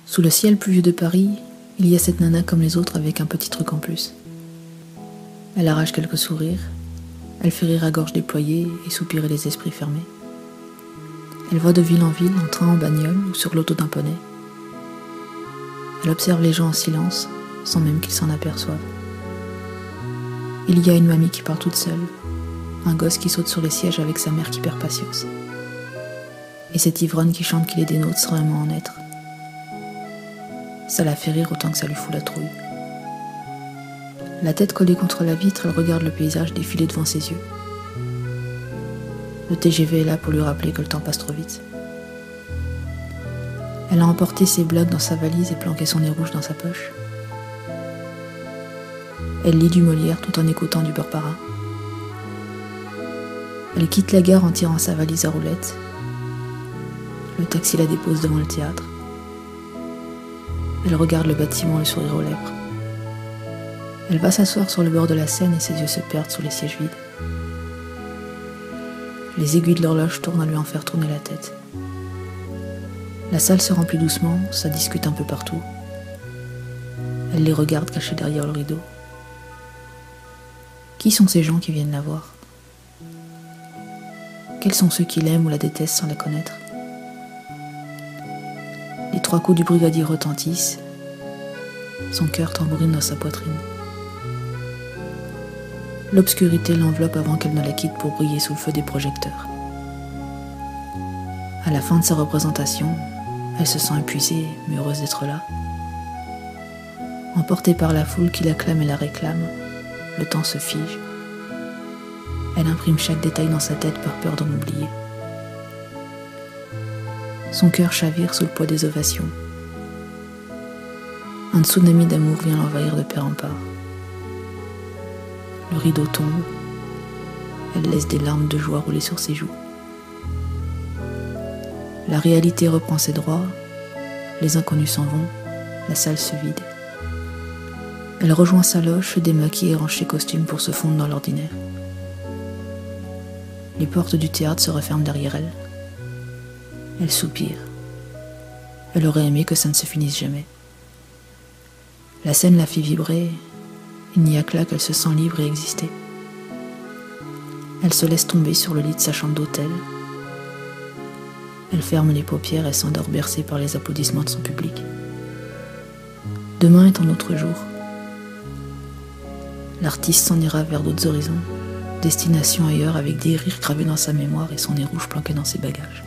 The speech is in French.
Sous le ciel pluvieux de Paris, il y a cette nana comme les autres avec un petit truc en plus. Elle arrache quelques sourires, elle fait rire à gorge déployée et soupirer les esprits fermés. Elle va de ville en ville, en train, en bagnole ou sur l'auto d'un poney. Elle observe les gens en silence, sans même qu'ils s'en aperçoivent. Il y a une mamie qui parle toute seule, un gosse qui saute sur les sièges avec sa mère qui perd patience. Et cette ivrogne qui chante qu'il est des nôtres sans vraiment en être. Ça la fait rire autant que ça lui fout la trouille. La tête collée contre la vitre, elle regarde le paysage défiler devant ses yeux. Le TGV est là pour lui rappeler que le temps passe trop vite. Elle a emporté ses blagues dans sa valise et planqué son nez rouge dans sa poche. Elle lit du Molière tout en écoutant du beurre para. Elle quitte la gare en tirant sa valise à roulettes. Le taxi la dépose devant le théâtre. Elle regarde le bâtiment, le sourire aux lèvres. Elle va s'asseoir sur le bord de la Seine et ses yeux se perdent sous les sièges vides. Les aiguilles de l'horloge tournent à lui en faire tourner la tête. La salle se remplit doucement, ça discute un peu partout. Elle les regarde cachés derrière le rideau. Qui sont ces gens qui viennent la voir? Quels sont ceux qui l'aiment ou la détestent sans la connaître? Les 3 coups du brigadier retentissent. Son cœur tambourine dans sa poitrine. L'obscurité l'enveloppe avant qu'elle ne la quitte pour briller sous le feu des projecteurs. À la fin de sa représentation, elle se sent épuisée mais heureuse d'être là. Emportée par la foule qui l'acclame et la réclame, le temps se fige. Elle imprime chaque détail dans sa tête par peur d'en oublier. Son cœur chavire sous le poids des ovations. Un tsunami d'amour vient l'envahir de part en part. Le rideau tombe. Elle laisse des larmes de joie rouler sur ses joues. La réalité reprend ses droits. Les inconnus s'en vont. La salle se vide. Elle rejoint sa loge, se démaquille et range ses costumes pour se fondre dans l'ordinaire. Les portes du théâtre se referment derrière elle. Elle soupire. Elle aurait aimé que ça ne se finisse jamais. La scène la fait vibrer. Il n'y a que là qu'elle se sent libre et exister. Elle se laisse tomber sur le lit de sa chambre d'hôtel. Elle ferme les paupières et s'endort bercée par les applaudissements de son public. Demain est un autre jour. L'artiste s'en ira vers d'autres horizons, destination ailleurs avec des rires gravés dans sa mémoire et son nez rouge planqué dans ses bagages.